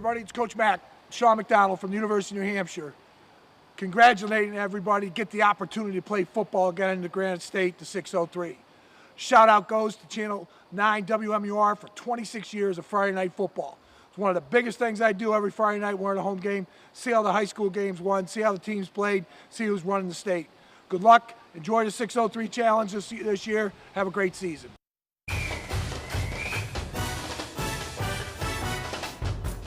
everybody. It's Coach Mack, Sean McDonald from the University of New Hampshire. Congratulating everybody, get the opportunity to play football again in the Granite State, the 603. Shout out goes to Channel 9 WMUR for 26 years of Friday Night Football. It's one of the biggest things I do every Friday night. We're at a home game, see how the high school games won, see how the teams played, see who's running the state. Good luck. Enjoy the 603 Challenge this year. Have a great season.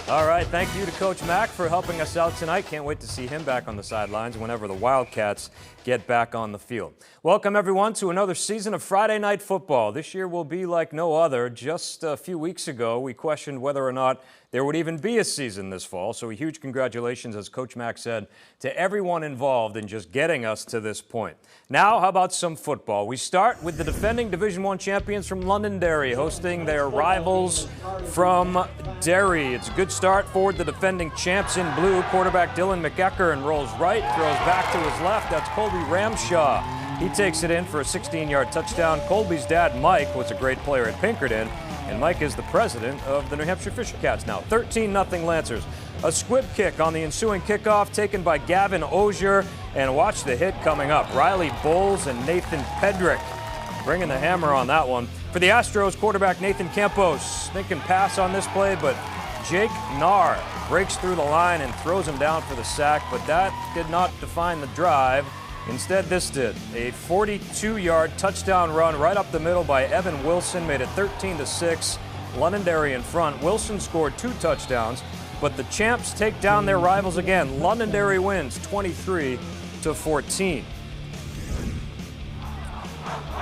All right, thank you to Coach Mack for helping us out tonight. Can't wait to see him back on the sidelines whenever the Wildcats get back on the field. Welcome, everyone, to another season of Friday Night Football. This year will be like no other. Just a few weeks ago, we questioned whether or not there would even be a season this fall. So a huge congratulations, as Coach Mack said, to everyone involved in just getting us to this point. Now, how about some football? We start with the defending Division I champions from Londonderry hosting their rivals from Derry. It's a good start for the defending champs in blue. Quarterback Dylan McEachern rolls right, throws back to his left. That's Colby Ramshaw. He takes it in for a 16-yard touchdown. Colby's dad, Mike, was a great player at Pinkerton, and Mike is the president of the New Hampshire Fisher Cats now. 13-0 Lancers. A squib kick on the ensuing kickoff taken by Gavin Ozier, and watch the hit coming up. Riley Bowles and Nathan Pedrick bringing the hammer on that one. For the Astros, quarterback Nathan Campos thinking pass on this play, but Jake Narr breaks through the line and throws him down for the sack, but that did not define the drive. Instead, this did. A 42-yard touchdown run right up the middle by Evan Wilson made it 13-6. Londonderry in front. Wilson scored 2 touchdowns, but the champs take down their rivals again. Londonderry wins 23-14.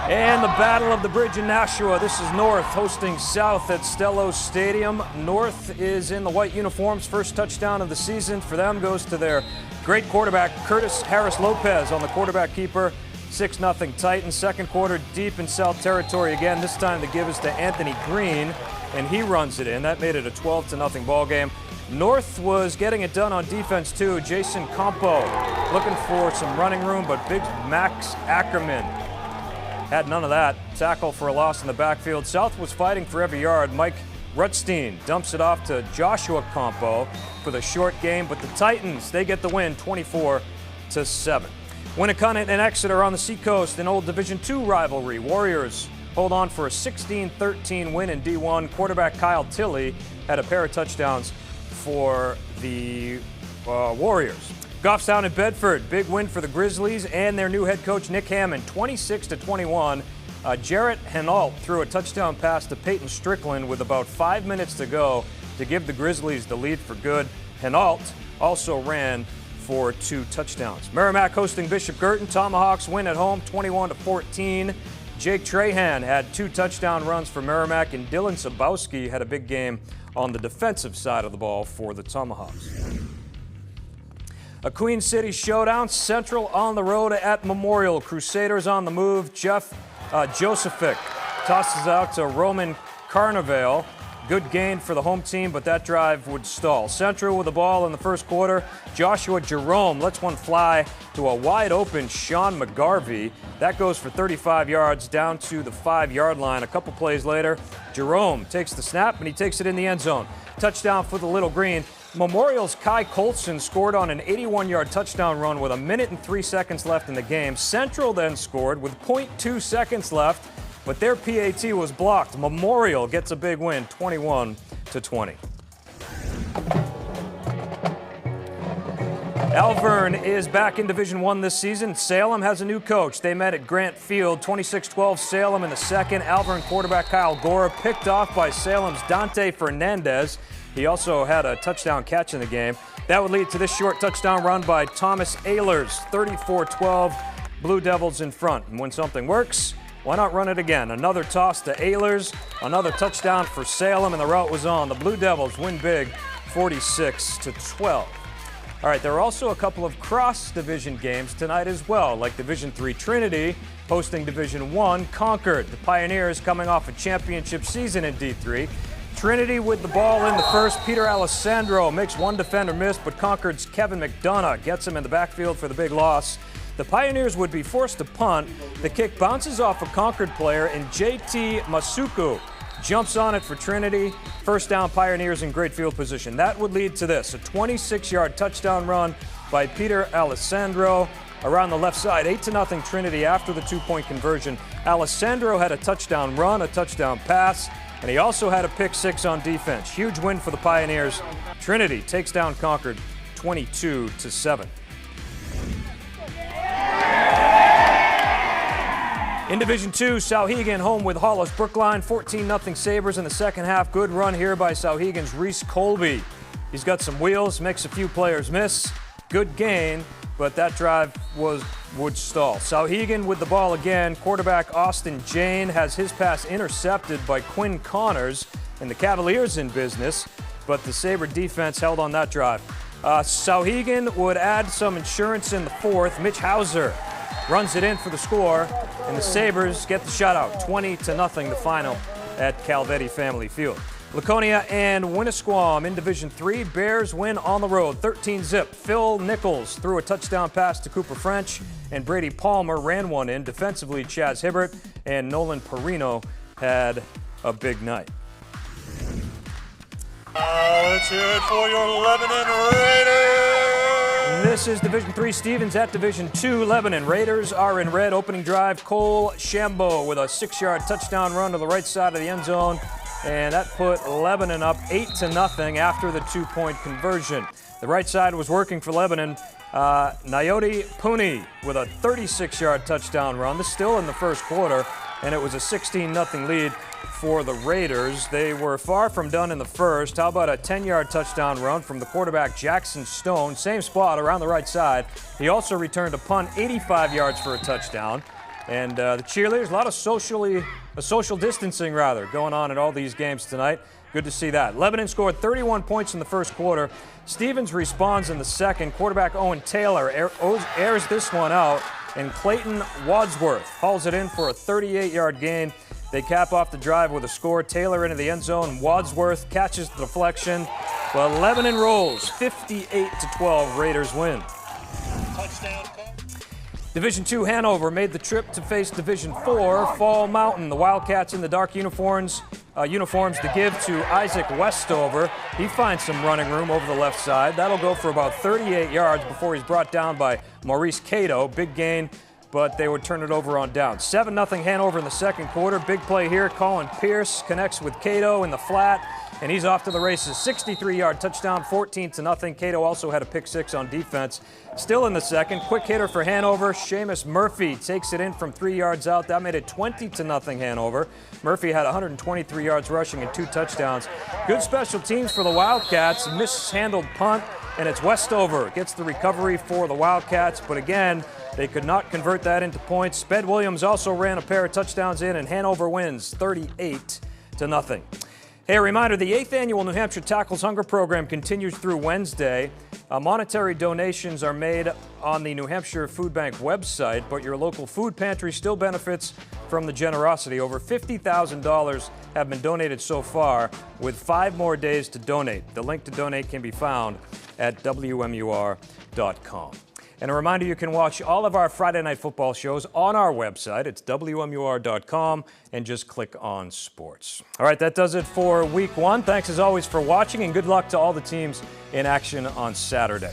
And the Battle of the Bridge in Nashua. This is North hosting South at Stello Stadium. North is in the white uniforms. First touchdown of the season for them goes to their great quarterback, Curtis Harris Lopez, on the quarterback keeper. 6-0 Titans. Second quarter deep in South territory again. This time the give is to Anthony Green, and he runs it in. That made it a 12-0 ball game. North was getting it done on defense too. Jason Campo looking for some running room, but big Max Ackerman had none of that. Tackle for a loss in the backfield. South was fighting for every yard. Mike Rutstein dumps it off to Joshua Campo for the short game, but the Titans, they get the win 24-7. Winnicott and Exeter on the Seacoast, an old Division II rivalry. Warriors hold on for a 16-13 win in D1. Quarterback Kyle Tilley had a pair of touchdowns for the Warriors. Goffstown and Bedford, big win for the Grizzlies and their new head coach Nick Hammond, 26-21. Jarrett Henault threw a touchdown pass to Peyton Strickland with about 5 minutes to go to give the Grizzlies the lead for good. Henault also ran for 2 touchdowns. Merrimack hosting Bishop Girton. Tomahawks win at home 21-14. Jake Trahan had 2 touchdown runs for Merrimack, and Dylan Sabowski had a big game on the defensive side of the ball for the Tomahawks. A Queen City showdown. Central on the road at Memorial. Crusaders on the move. Jeff Josephic tosses out to Roman Carnevale. Good gain for the home team, but that drive would stall. Central with the ball in the first quarter. Joshua Jerome lets one fly to a wide open Sean McGarvey. That goes for 35 yards down to the 5-yard line. A couple plays later, Jerome takes the snap and he takes it in the end zone. Touchdown for the Little Green. Memorial's Kai Colson scored on an 81-yard touchdown run with 1 minute and 3 seconds left in the game. Central then scored with 0.2 seconds left, but their PAT was blocked. Memorial gets a big win, 21-20. Alvern is back in Division I this season. Salem has a new coach. They met at Grant Field, 26-12 Salem in the second. Alvern quarterback Kyle Gora picked off by Salem's Dante Fernandez. He also had a touchdown catch in the game. That would lead to this short touchdown run by Thomas Ehlers, 34-12, Blue Devils in front. And when something works, why not run it again? Another toss to Ehlers, another touchdown for Salem, and the route was on. The Blue Devils win big, 46-12. All right, there are also a couple of cross-division games tonight as well, like Division III Trinity hosting Division I Concord. The Pioneers coming off a championship season in D3. Trinity with the ball in the first. Peter Alessandro makes one defender miss, but Concord's Kevin McDonough gets him in the backfield for the big loss. The Pioneers would be forced to punt. The kick bounces off a Concord player, and JT Masuku jumps on it for Trinity. First down, Pioneers in great field position. That would lead to this, a 26-yard touchdown run by Peter Alessandro around the left side. 8-0 Trinity after the two-point conversion. Alessandro had a touchdown run, a touchdown pass, and he also had a pick six on defense. Huge win for the Pioneers. Trinity takes down Concord 22-7. In Division II, Souhegan home with Hollis Brookline, 14-0 Sabres in the second half. Good run here by Souhegan's Reese Colby. He's got some wheels, makes a few players miss. Good gain, but that drive would stall. Souhegan with the ball again. Quarterback Austin Jane has his pass intercepted by Quinn Connors, and the Cavaliers in business, but the Sabre defense held on that drive. Souhegan would add some insurance in the fourth. Mitch Hauser runs it in for the score, and the Sabres get the shutout, 20-0 the final at Calvetti Family Field. Laconia and Winnisquam in Division III. Bears win on the road, 13-zip. Phil Nichols threw a touchdown pass to Cooper French, and Brady Palmer ran one in. Defensively, Chaz Hibbert and Nolan Perino had a big night. Let's hear it for your Lebanon Raiders. This is Division III Stevens at Division II Lebanon. Raiders are in red. Opening drive, Cole Shambo with a 6-yard touchdown run to the right side of the end zone. And that put Lebanon up 8-0 after the two-point conversion. The right side was working for Lebanon. Nayoti Puni with a 36-yard touchdown run. This is still in the first quarter, and it was a 16-0 lead for the Raiders. They were far from done in the first. How about a 10-yard touchdown run from the quarterback Jackson Stone? Same spot around the right side. He also returned a punt 85 yards for a touchdown. And the cheerleaders, a lot of social distancing going on in all these games tonight. Good to see that. Lebanon scored 31 points in the first quarter. Stevens responds in the second. Quarterback Owen Taylor airs this one out, and Clayton Wadsworth hauls it in for a 38-yard gain. They cap off the drive with a score. Taylor into the end zone. Wadsworth catches the deflection. Well, Lebanon rolls 58-12. Raiders win. Touchdown. Division II Hanover made the trip to face Division IV Fall Mountain. The Wildcats in the dark uniforms to give to Isaac Westover. He finds some running room over the left side. That'll go for about 38 yards before he's brought down by Maurice Cato. Big gain, but they would turn it over on down. 7-0 Hanover in the second quarter. Big play here. Colin Pierce connects with Cato in the flat, and he's off to the races. 63-yard touchdown, 14-0. Cato also had a pick six on defense. Still in the second, quick hitter for Hanover. Seamus Murphy takes it in from 3 yards out. That made it 20-0 Hanover. Murphy had 123 yards rushing and 2 touchdowns. Good special teams for the Wildcats. Mishandled punt, and it's Westover gets the recovery for the Wildcats. But again, they could not convert that into points. Sped Williams also ran a pair of touchdowns in, and Hanover wins 38-0. Hey, a reminder, the 8th annual New Hampshire Tackles Hunger program continues through Wednesday. Monetary donations are made on the New Hampshire Food Bank website, but your local food pantry still benefits from the generosity. Over $50,000 have been donated so far, with 5 more days to donate. The link to donate can be found at WMUR.com. And a reminder, you can watch all of our Friday Night Football shows on our website. It's WMUR.com, and just click on sports. All right, that does it for week 1. Thanks as always for watching, and good luck to all the teams in action on Saturday.